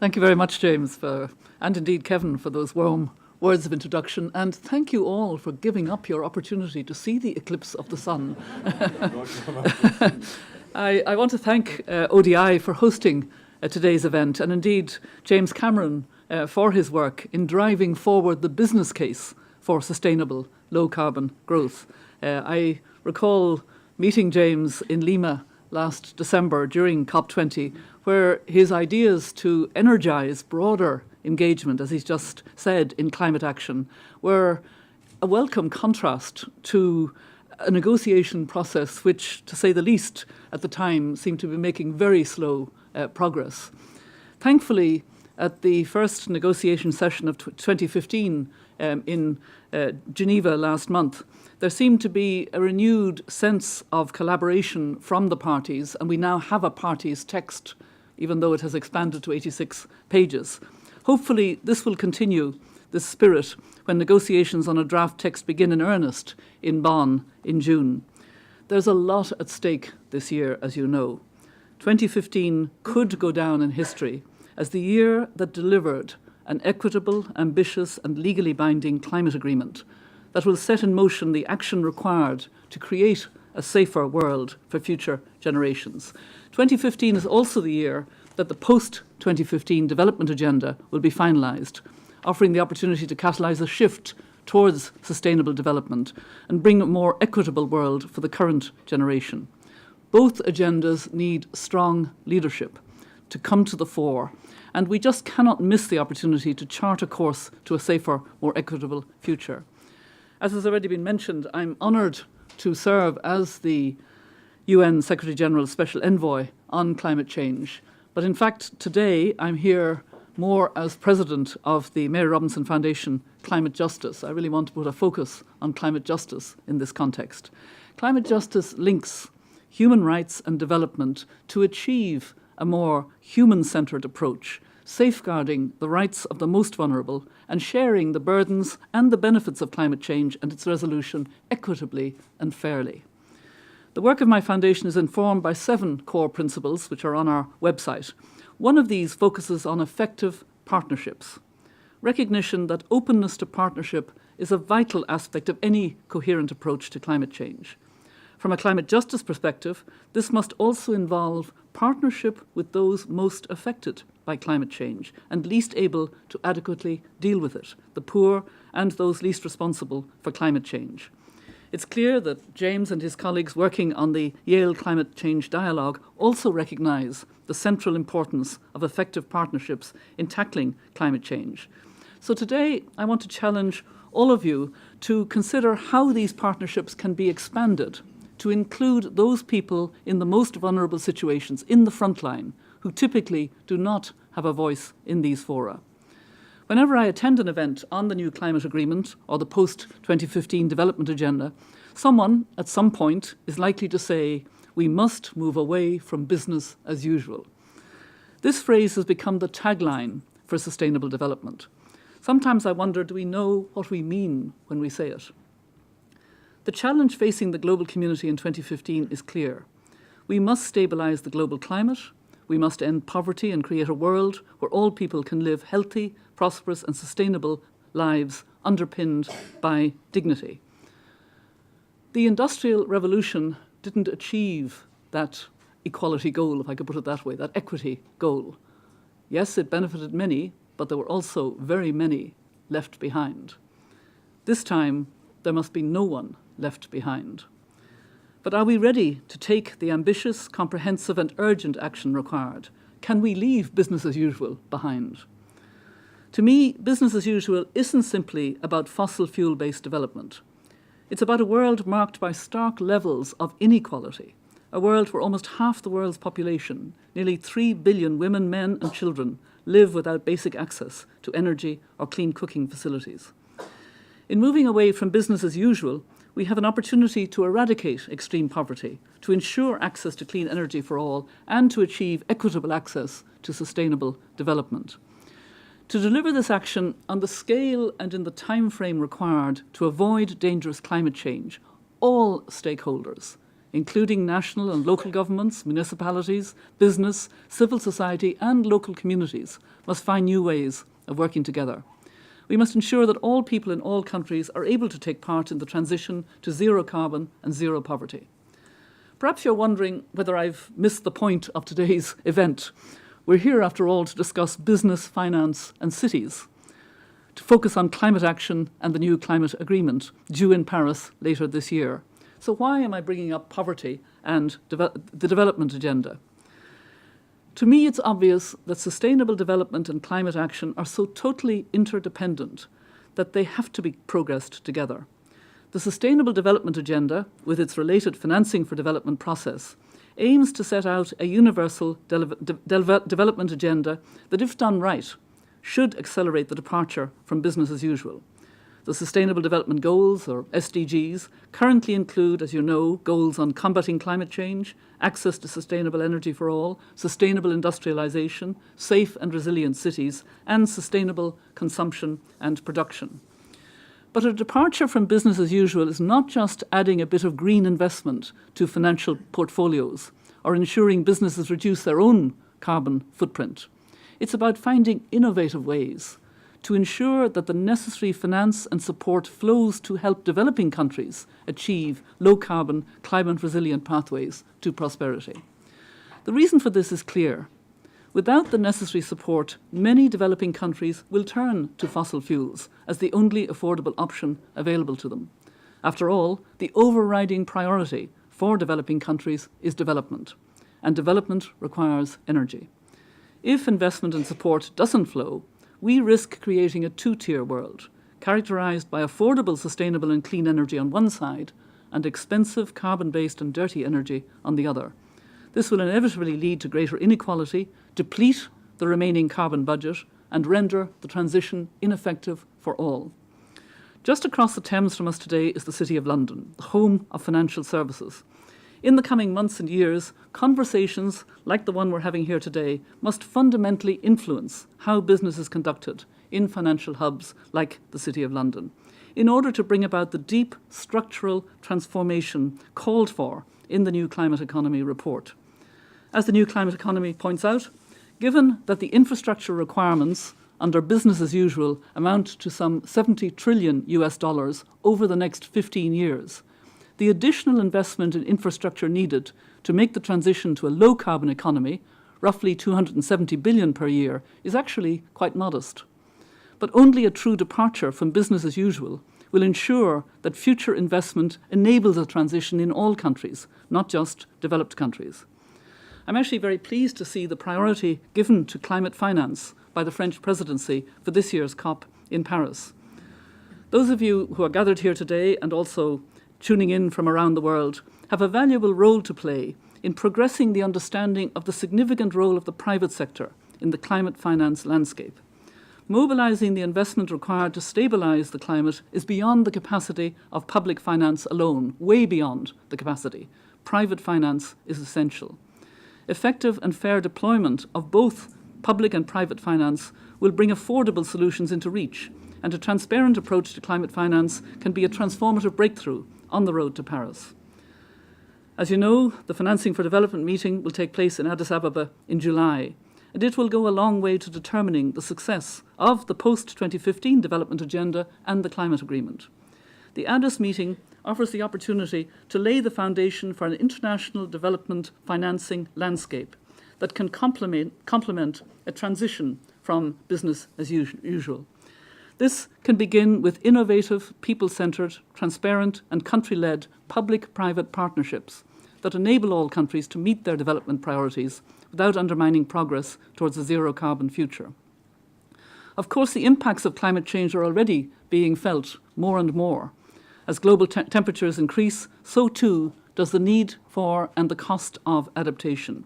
Thank you very much, James, and indeed Kevin, for those warm words of introduction. And thank you all for giving up your opportunity to see the eclipse of the sun. I want to thank ODI for hosting today's event, and indeed James Cameron for his work in driving forward the business case for sustainable low-carbon growth. I recall meeting James in Lima last December during COP20, where his ideas to energise broader engagement, as he's just said, in climate action, were a welcome contrast to a negotiation process which, to say the least, at the time seemed to be making very slow progress. Thankfully, at the first negotiation session of 2015 in Geneva last month, there seemed to be a renewed sense of collaboration from the parties, and we now have a parties text, even though it has expanded to 86 pages. Hopefully, this will continue, this spirit, when negotiations on a draft text begin in earnest in Bonn in June. There's a lot at stake this year, as you know. 2015 could go down in history as the year that delivered an equitable, ambitious, and legally binding climate agreement that will set in motion the action required to create a safer world for future generations. 2015 is also the year that the post-2015 development agenda will be finalised, offering the opportunity to catalyse a shift towards sustainable development and bring a more equitable world for the current generation. Both agendas need strong leadership to come to the fore, and we just cannot miss the opportunity to chart a course to a safer, more equitable future. As has already been mentioned, I'm honoured to serve as the UN Secretary-General's Special Envoy on climate change. But in fact, today I'm here more as president of the Mary Robinson Foundation Climate Justice. I really want to put a focus on climate justice in this context. Climate justice links human rights and development to achieve a more human-centred approach, safeguarding the rights of the most vulnerable and sharing the burdens and the benefits of climate change and its resolution equitably and fairly. The work of my foundation is informed by 7 core principles, which are on our website. One of these focuses on effective partnerships, recognition that openness to partnership is a vital aspect of any coherent approach to climate change. From a climate justice perspective, this must also involve partnership with those most affected by climate change and least able to adequately deal with it, the poor and those least responsible for climate change. It's clear that James and his colleagues working on the Yale Climate Change Dialogue also recognise the central importance of effective partnerships in tackling climate change. So today I want to challenge all of you to consider how these partnerships can be expanded to include those people in the most vulnerable situations, in the front line, who typically do not have a voice in these fora. Whenever I attend an event on the new climate agreement or the post-2015 development agenda, someone at some point is likely to say, we must move away from business as usual. This phrase has become the tagline for sustainable development. Sometimes I wonder, do we know what we mean when we say it? The challenge facing the global community in 2015 is clear. We must stabilise the global climate, we must end poverty and create a world where all people can live healthy, prosperous and sustainable lives underpinned by dignity. The Industrial Revolution didn't achieve that equality goal, if I could put it that way, that equity goal. Yes, it benefited many, but there were also very many left behind. This time, there must be no one left behind. But are we ready to take the ambitious, comprehensive and urgent action required? Can we leave business as usual behind? To me, business as usual isn't simply about fossil fuel-based development. It's about a world marked by stark levels of inequality, a world where almost half the world's population, nearly 3 billion women, men and children, live without basic access to energy or clean cooking facilities. In moving away from business as usual, we have an opportunity to eradicate extreme poverty, to ensure access to clean energy for all, and to achieve equitable access to sustainable development. To deliver this action on the scale and in the time frame required to avoid dangerous climate change, all stakeholders, including national and local governments, municipalities, business, civil society and local communities, must find new ways of working together. We must ensure that all people in all countries are able to take part in the transition to zero carbon and zero poverty. Perhaps you're wondering whether I've missed the point of today's event. We're here, after all, to discuss business, finance and cities, to focus on climate action and the new climate agreement due in Paris later this year. So why am I bringing up poverty and the development agenda? To me, it's obvious that sustainable development and climate action are so totally interdependent that they have to be progressed together. The Sustainable Development Agenda, with its related financing for development process, aims to set out a universal development agenda that, if done right, should accelerate the departure from business as usual. The Sustainable Development Goals, or SDGs, currently include, as you know, goals on combating climate change, access to sustainable energy for all, sustainable industrialization, safe and resilient cities, and sustainable consumption and production. But a departure from business as usual is not just adding a bit of green investment to financial portfolios or ensuring businesses reduce their own carbon footprint. It's about finding innovative ways to ensure that the necessary finance and support flows to help developing countries achieve low-carbon, climate-resilient pathways to prosperity. The reason for this is clear. Without the necessary support, many developing countries will turn to fossil fuels as the only affordable option available to them. After all, the overriding priority for developing countries is development, and development requires energy. If investment and support doesn't flow, we risk creating a two-tier world, characterized by affordable, sustainable and clean energy on one side and expensive, carbon-based and dirty energy on the other. This will inevitably lead to greater inequality, deplete the remaining carbon budget and render the transition ineffective for all. Just across the Thames from us today is the City of London, the home of financial services. In the coming months and years, conversations like the one we're having here today must fundamentally influence how business is conducted in financial hubs like the City of London, in order to bring about the deep structural transformation called for in the New Climate Economy report. As the New Climate Economy points out, given that the infrastructure requirements under business as usual amount to some 70 trillion US dollars over the next 15 years, the additional investment in infrastructure needed to make the transition to a low-carbon economy, roughly 270 billion per year, is actually quite modest. But only a true departure from business as usual will ensure that future investment enables a transition in all countries, not just developed countries. I'm actually very pleased to see the priority given to climate finance by the French presidency for this year's COP in Paris. Those of you who are gathered here today and also tuning in from around the world have a valuable role to play in progressing the understanding of the significant role of the private sector in the climate finance landscape. Mobilizing the investment required to stabilize the climate is beyond the capacity of public finance alone, way beyond the capacity. Private finance is essential. Effective and fair deployment of both public and private finance will bring affordable solutions into reach, and a transparent approach to climate finance can be a transformative breakthrough on the road to Paris. As you know, the Financing for Development meeting will take place in Addis Ababa in July, and it will go a long way to determining the success of the post-2015 development agenda and the climate agreement. The Addis meeting offers the opportunity to lay the foundation for an international development financing landscape that can complement a transition from business as usual. This can begin with innovative, people-centred, transparent and country-led public-private partnerships that enable all countries to meet their development priorities without undermining progress towards a zero-carbon future. Of course, the impacts of climate change are already being felt more and more. As global temperatures increase, so too does the need for and the cost of adaptation.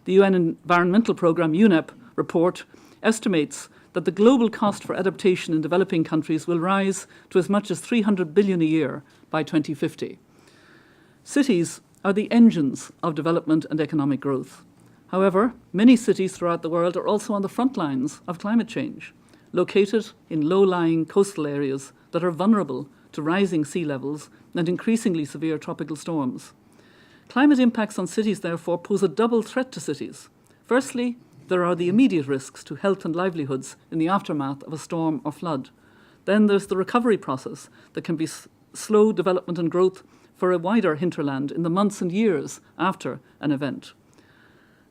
The UN Environmental Programme UNEP report estimates that the global cost for adaptation in developing countries will rise to as much as 300 billion a year by 2050. Cities are the engines of development and economic growth. However, many cities throughout the world are also on the front lines of climate change, located in low-lying coastal areas that are vulnerable to rising sea levels and increasingly severe tropical storms. Climate impacts on cities, therefore, pose a double threat to cities. Firstly, there are the immediate risks to health and livelihoods in the aftermath of a storm or flood. Then there's the recovery process that can be slow development and growth for a wider hinterland in the months and years after an event.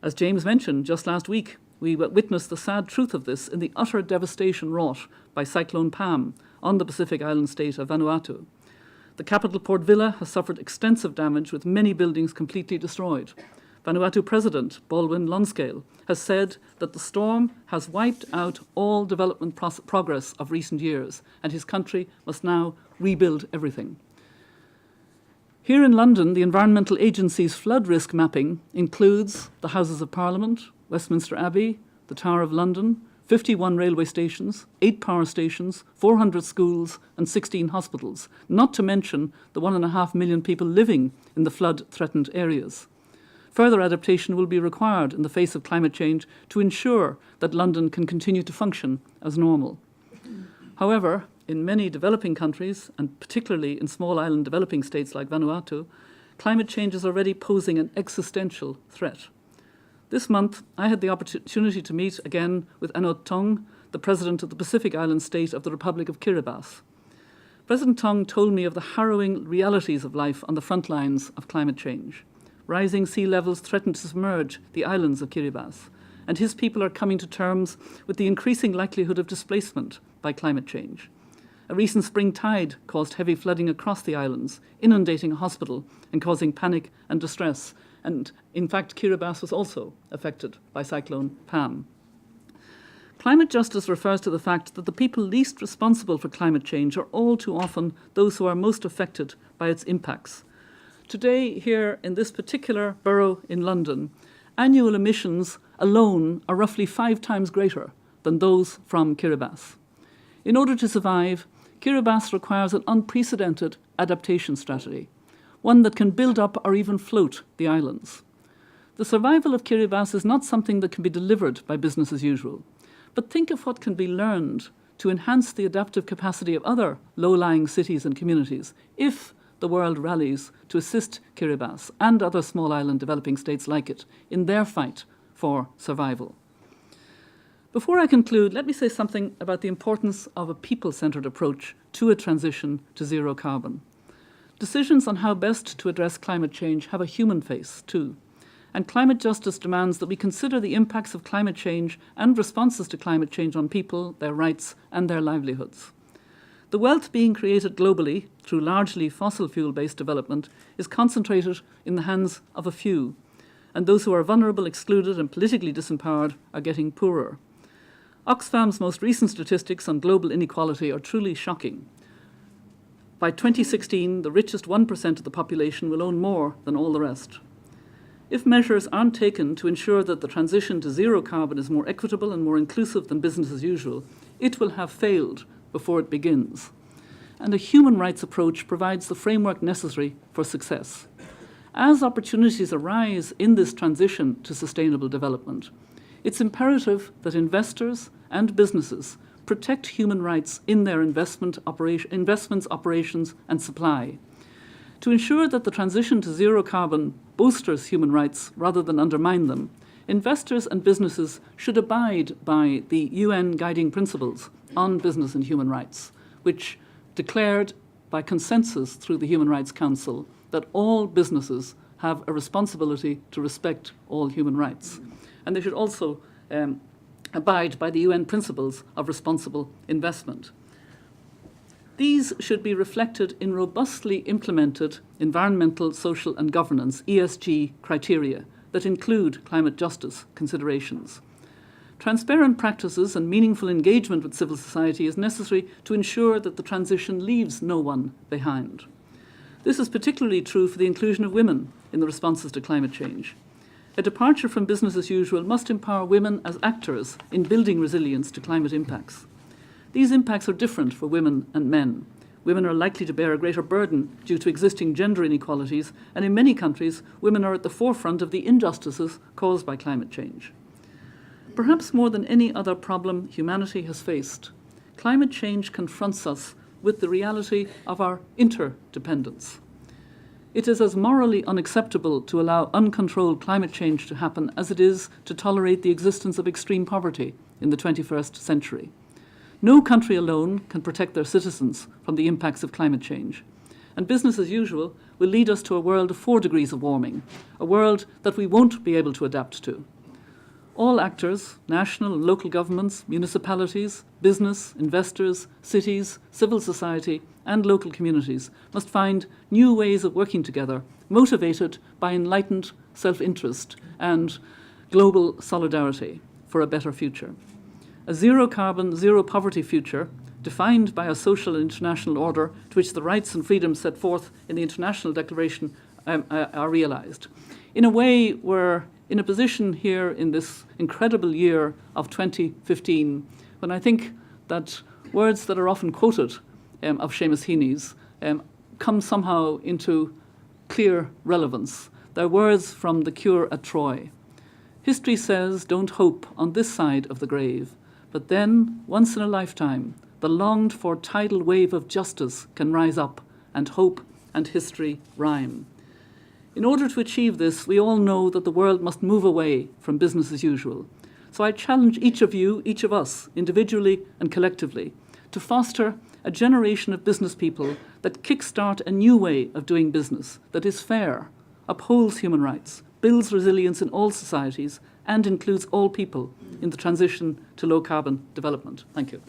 As James mentioned, just last week, we witnessed the sad truth of this in the utter devastation wrought by Cyclone Pam on the Pacific island state of Vanuatu. The capital, Port Vila, has suffered extensive damage with many buildings completely destroyed. Vanuatu President Baldwin Lonscale has said that the storm has wiped out all development progress of recent years, and his country must now rebuild everything. Here in London, the Environmental Agency's flood risk mapping includes the Houses of Parliament, Westminster Abbey, the Tower of London, 51 railway stations, 8 power stations, 400 schools and 16 hospitals, not to mention the 1.5 million people living in the flood-threatened areas. Further adaptation will be required in the face of climate change to ensure that London can continue to function as normal. However, in many developing countries, and particularly in small island developing states like Vanuatu, climate change is already posing an existential threat. This month, I had the opportunity to meet again with Anot Tong, the president of the Pacific island state of the Republic of Kiribati. President Tong told me of the harrowing realities of life on the front lines of climate change. Rising sea levels threaten to submerge the islands of Kiribati, and his people are coming to terms with the increasing likelihood of displacement by climate change. A recent spring tide caused heavy flooding across the islands, inundating a hospital and causing panic and distress. And in fact, Kiribati was also affected by Cyclone Pam. Climate justice refers to the fact that the people least responsible for climate change are all too often those who are most affected by its impacts. Today, here in this particular borough in London, annual emissions alone are roughly 5 times greater than those from Kiribati. In order to survive, Kiribati requires an unprecedented adaptation strategy, one that can build up or even float the islands. The survival of Kiribati is not something that can be delivered by business as usual, but think of what can be learned to enhance the adaptive capacity of other low-lying cities and communities if the world rallies to assist Kiribati and other small island developing states like it in their fight for survival. Before I conclude, let me say something about the importance of a people-centered approach to a transition to zero carbon. Decisions on how best to address climate change have a human face, too. And climate justice demands that we consider the impacts of climate change and responses to climate change on people, their rights, and their livelihoods. The wealth being created globally through largely fossil fuel-based development is concentrated in the hands of a few, and those who are vulnerable, excluded, and politically disempowered are getting poorer. Oxfam's most recent statistics on global inequality are truly shocking. By 2016, the richest 1% of the population will own more than all the rest. If measures aren't taken to ensure that the transition to zero carbon is more equitable and more inclusive than business as usual, it will have failed before it begins. And a human rights approach provides the framework necessary for success. As opportunities arise in this transition to sustainable development, it's imperative that investors and businesses protect human rights in their investments, operations, and supply. To ensure that the transition to zero carbon bolsters human rights rather than undermine them, investors and businesses should abide by the UN guiding principles on business and human rights, which declared by consensus through the Human Rights Council that all businesses have a responsibility to respect all human rights. And they should also abide by the UN principles of responsible investment. These should be reflected in robustly implemented environmental, social, and governance (ESG) criteria that include climate justice considerations. Transparent practices and meaningful engagement with civil society is necessary to ensure that the transition leaves no one behind. This is particularly true for the inclusion of women in the responses to climate change. A departure from business as usual must empower women as actors in building resilience to climate impacts. These impacts are different for women and men. Women are likely to bear a greater burden due to existing gender inequalities, and in many countries, women are at the forefront of the injustices caused by climate change. Perhaps more than any other problem humanity has faced, climate change confronts us with the reality of our interdependence. It is as morally unacceptable to allow uncontrolled climate change to happen as it is to tolerate the existence of extreme poverty in the 21st century. No country alone can protect their citizens from the impacts of climate change. And business as usual will lead us to a world of 4 degrees of warming, a world that we won't be able to adapt to. All actors, national and local governments, municipalities, business, investors, cities, civil society, and local communities must find new ways of working together, motivated by enlightened self-interest and global solidarity for a better future. A zero-carbon, zero-poverty future, defined by a social and international order to which the rights and freedoms set forth in the International Declaration are realised. In a way, we're in a position here in this incredible year of 2015, when I think that words that are often quoted of Seamus Heaney's come somehow into clear relevance. They're words from the cure at Troy. History says, don't hope on this side of the grave, but then, once in a lifetime, the longed-for tidal wave of justice can rise up, and hope and history rhyme. In order to achieve this, we all know that the world must move away from business as usual. So I challenge each of you, each of us, individually and collectively, to foster a generation of business people that kickstart a new way of doing business that is fair, upholds human rights, builds resilience in all societies, and includes all people in the transition to low-carbon development. Thank you.